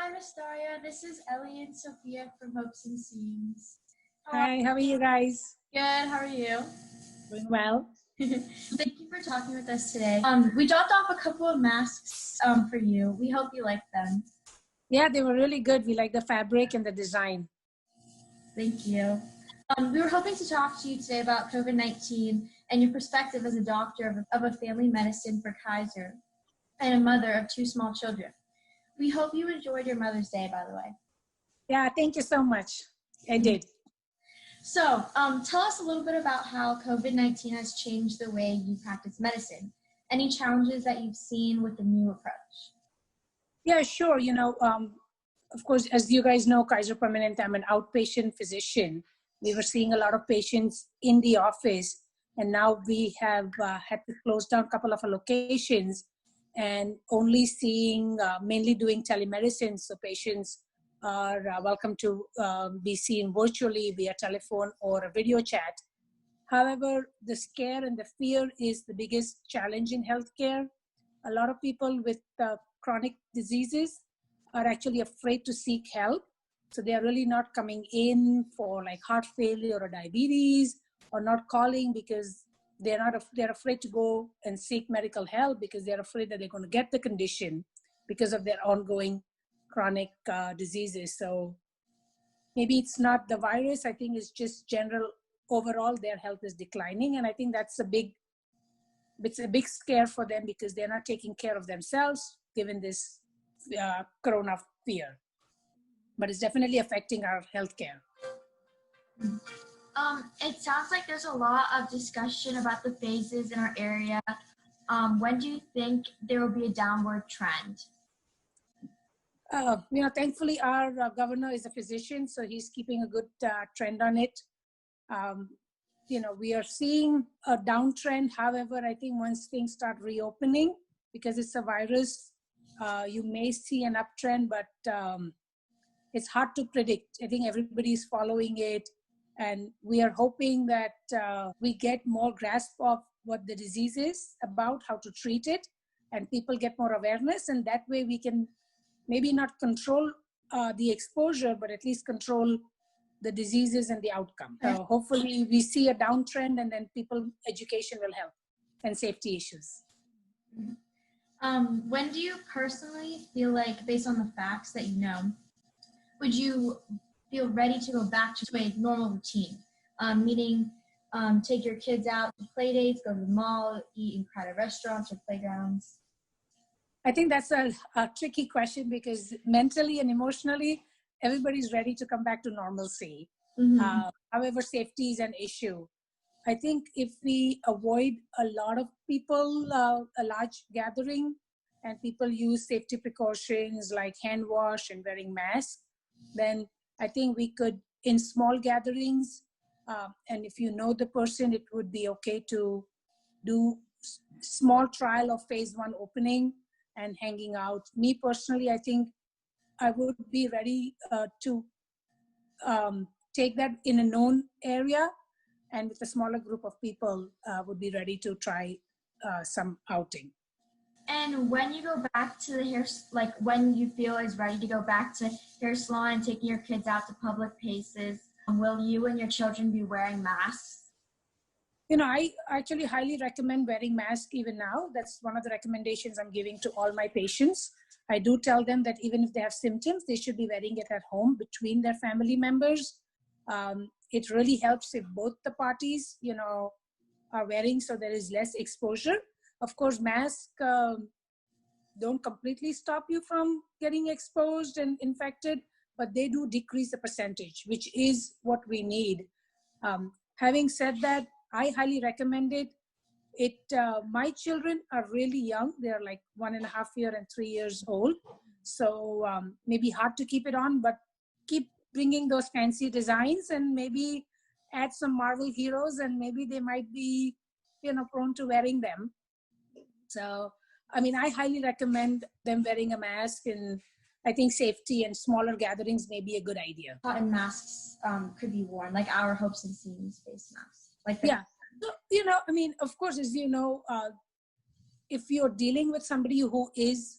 Hi, Miss Daria. This is Ellie and Sophia from Hopes and Seams. Hi, how are you guys? Good. How are you? Doing well. Thank you for talking with us today. We dropped off a couple of masks for you. We hope you like them. Yeah, they were really good. We like the fabric and the design. Thank you. We were hoping to talk to you today about COVID-19 and your perspective as a doctor of a family medicine for Kaiser and a mother of 2 small children. We hope you enjoyed your Mother's Day, by the way. Yeah, thank you so much. I did. So tell us a little bit about how COVID-19 has changed the way you practice medicine. Any challenges that you've seen with the new approach? Yeah, sure. Of course, as you guys know, Kaiser Permanente, I'm an outpatient physician. We were seeing a lot of patients in the office, and now we have had to close down a couple of our locations and only seeing, mainly doing telemedicine. So patients are welcome to be seen virtually via telephone or a video chat. However, the scare and the fear is the biggest challenge in healthcare. A lot of people with chronic diseases are actually afraid to seek help. So they are really not coming in for like heart failure or diabetes, or not calling because they're afraid to go and seek medical help because they're afraid that they're going to get the condition because of their ongoing chronic diseases. So maybe it's not the virus. I think it's just general overall their health is declining. And I think it's a big scare for them because they're not taking care of themselves given this corona fear. But it's definitely affecting our healthcare. It sounds like there's a lot of discussion about the phases in our area. When do you think there will be a downward trend? Thankfully our governor is a physician, so he's keeping a good trend on it. We are seeing a downtrend. However, I think once things start reopening, because it's a virus, you may see an uptrend, but it's hard to predict. I think everybody's following it, and we are hoping that we get more grasp of what the disease is about, how to treat it, and people get more awareness, and that way we can maybe not control the exposure, but at least control the diseases and the outcome. Hopefully we see a downtrend, and then education will help, and safety issues. When do you personally feel like, based on the facts that you know, would you feel ready to go back to a normal routine? Meaning take your kids out to play dates, go to the mall, eat in crowded restaurants or playgrounds? I think that's a tricky question because mentally and emotionally, everybody's ready to come back to normalcy. However, safety is an issue. I think if we avoid a lot of people, a large gathering, and people use safety precautions like hand wash and wearing masks, then I think we could, in small gatherings, and if you know the person, it would be okay to do small trial of phase 1 opening and hanging out. Me personally, I think I would be ready to take that in a known area, and with a smaller group of people would be ready to try some outing. And when you go back to the hair, like when you feel is ready to go back to hair salon and taking your kids out to public places, will you and your children be wearing masks? I actually highly recommend wearing masks even now. That's one of the recommendations I'm giving to all my patients. I do tell them that even if they have symptoms, they should be wearing it at home between their family members. It really helps if both the parties, are wearing, so there is less exposure. Of course, masks don't completely stop you from getting exposed and infected, but they do decrease the percentage, which is what we need. Having said that, I highly recommend it. My children are really young. They're like 1.5 years and 3 years old. So maybe hard to keep it on, but keep bringing those fancy designs and maybe add some Marvel heroes, and maybe they might be, prone to wearing them. So, I highly recommend them wearing a mask, and I think safety and smaller gatherings may be a good idea. Cotton masks could be worn, like our Hopes and Seams face masks. Yeah. So, of course, as you know, if you're dealing with somebody who is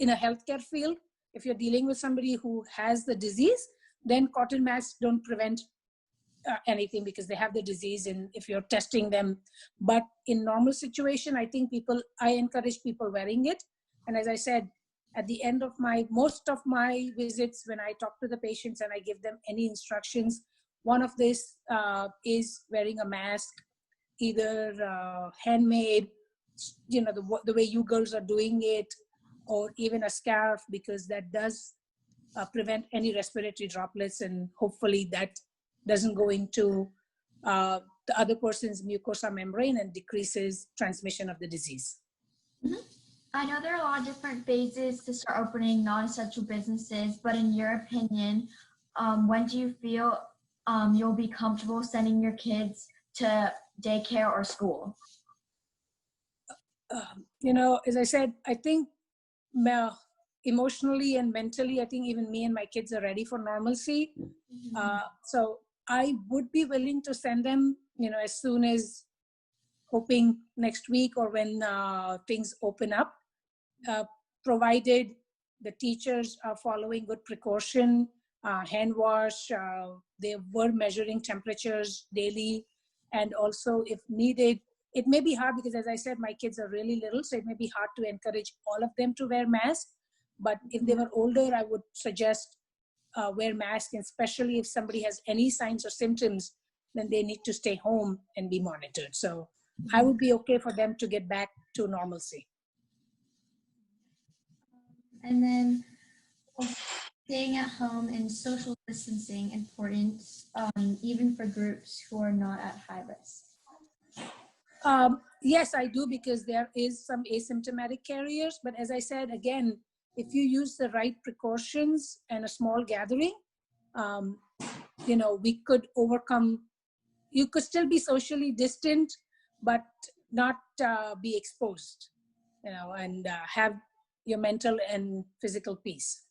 in a healthcare field, if you're dealing with somebody who has the disease, then cotton masks don't prevent anything because they have the disease and if you're testing them. But in normal situation, I encourage people wearing it. And as I said, at the end of most of my visits, when I talk to the patients and I give them any instructions, one of this is wearing a mask, either handmade, the way you girls are doing it, or even a scarf, because that does prevent any respiratory droplets, and hopefully that doesn't go into the other person's mucosa membrane and decreases transmission of the disease. Mm-hmm. I know there are a lot of different phases to start opening non-essential businesses, but in your opinion, when do you feel you'll be comfortable sending your kids to daycare or school? As I said, I think emotionally and mentally, I think even me and my kids are ready for normalcy. Mm-hmm. So I would be willing to send them, as soon as, hoping next week or when things open up, provided the teachers are following good precaution, hand wash, they were measuring temperatures daily, and also if needed, it may be hard because, as I said, my kids are really little, so it may be hard to encourage all of them to wear masks. But if they were older, I would suggest wear masks, and especially if somebody has any signs or symptoms, then they need to stay home and be monitored. So I would be okay for them to get back to normalcy. And then staying at home and social distancing important, even for groups who are not at high risk? Yes, I do, because there is some asymptomatic carriers. But as I said, again, if you use the right precautions and a small gathering, we could overcome. You could still be socially distant, but not be exposed, and have your mental and physical peace.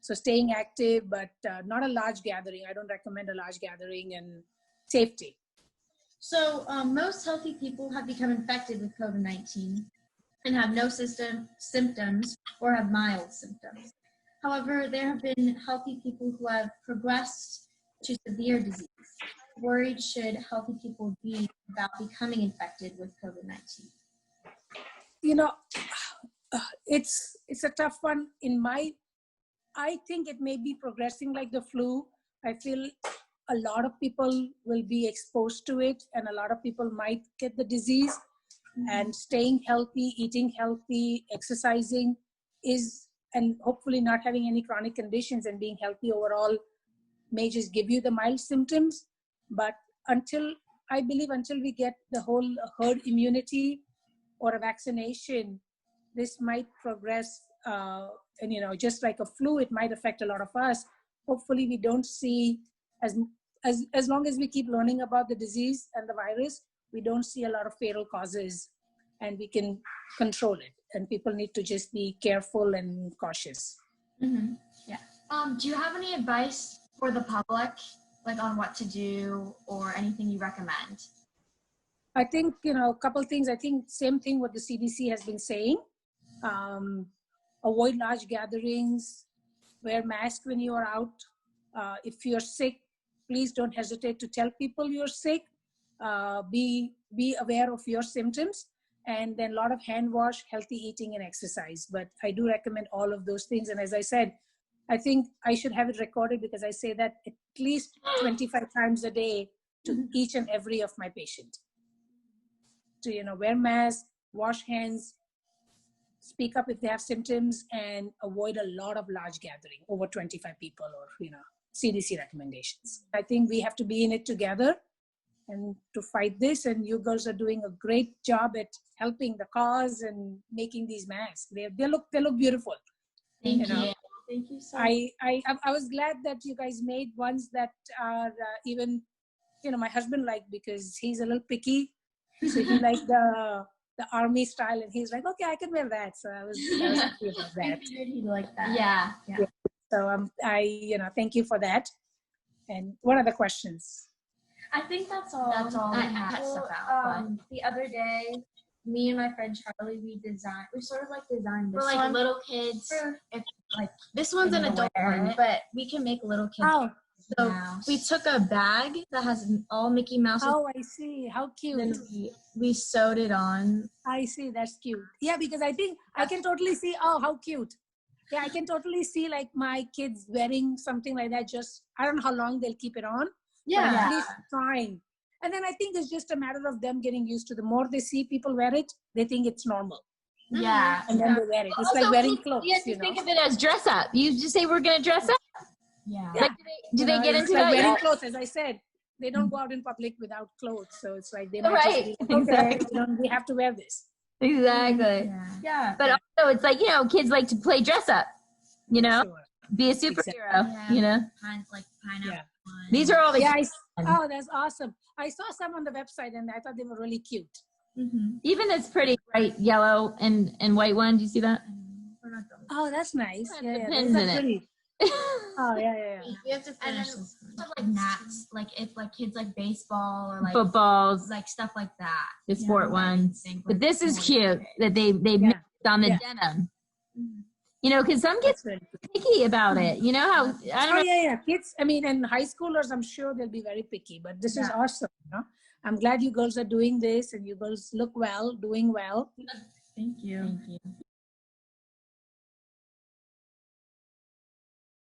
So staying active, but not a large gathering. I don't recommend a large gathering, and safety. So most healthy people have become infected with COVID-19 and have no symptoms or have mild symptoms. However, there have been healthy people who have progressed to severe disease. Worried should healthy people be about becoming infected with COVID-19? It's a tough one. I think it may be progressing like the flu. I feel a lot of people will be exposed to it, and a lot of people might get the disease. Mm-hmm. And staying healthy, eating healthy, exercising and hopefully not having any chronic conditions and being healthy overall may just give you the mild symptoms. But until we get the whole herd immunity or a vaccination, this might progress. And just like a flu, it might affect a lot of us. Hopefully we don't see, as long as we keep learning about the disease and the virus, we don't see a lot of fatal causes, and we can control it. And people need to just be careful and cautious. Mm-hmm. Yeah. Do you have any advice for the public, like on what to do or anything you recommend? I think, a couple things. I think same thing what the CDC has been saying. Avoid large gatherings, wear masks when you are out. If you're sick, please don't hesitate to tell people you're sick. Be aware of your symptoms, and then a lot of hand wash, healthy eating, and exercise. But I do recommend all of those things. And as I said, I think I should have it recorded because I say that at least 25 times a day to each and every of my patients. To, wear masks, wash hands, speak up if they have symptoms, and avoid a lot of large gathering, over 25 people, or, CDC recommendations. I think we have to be in it together and to fight this. And you girls are doing a great job at helping the cause and making these masks. They look beautiful. Thank you. Thank you so much. I was glad that you guys made ones that are even, my husband liked, because he's a little picky. So he liked the army style, and he's like, okay, I can wear that. So I was happy about that. I figured he'd like that. Yeah. So thank you for that. And what are the questions? I think that's all. That's all. I cut stuff out. The other day, me and my friend Charlie, we sort of designed this. For like little kids, if like this one's an adult one, but we can make little kids. Oh, So Mouse. we took a bag that has all Mickey Mouse. oh, I see. How cute. Then we sewed it on. I see. That's cute. Yeah, because I think I can totally see. Oh, how cute. Yeah, I can totally see like my kids wearing something like that. Just, I don't know how long they'll keep it on. But at least fine. And then I think it's just a matter of them getting used to. The more they see people wear it, they think it's normal. Yeah. And then they wear it. It's Also, like wearing clothes, You have to you know. think of it as dress up. You just say we're gonna dress up. Yeah. Like, do they get It's into like that? wearing yet? clothes, as I said. They don't go out in public without clothes. So it's like they might Right, just be like, okay, exactly. we have to wear this. Exactly. Yeah. But also, it's like, kids like to play dress up. Sure. Be a superhero. Yeah. Like pineapple. Yeah. one. These are all the Yeah, oh, that's awesome. I saw some on the website and I thought they were really cute. Mm-hmm. even this pretty bright yellow and white one. Do you see that? Oh, that's nice. Yeah, Yeah, the yeah, pins those in are it. pretty. Oh, yeah. We have to finish this. Like gnats, like if like kids like baseball or like Footballs, like stuff like that. the sport ones. think, But like, this is more cute that they Yeah. mixed on the Yeah. denim. Mhm. Because some kids That's really are picky about it. You know how I don't Oh, know. yeah. Kids, I mean, and high schoolers, I'm sure they'll be very picky, but this is awesome. I'm glad you girls are doing this and you girls look well, doing well. Thank you.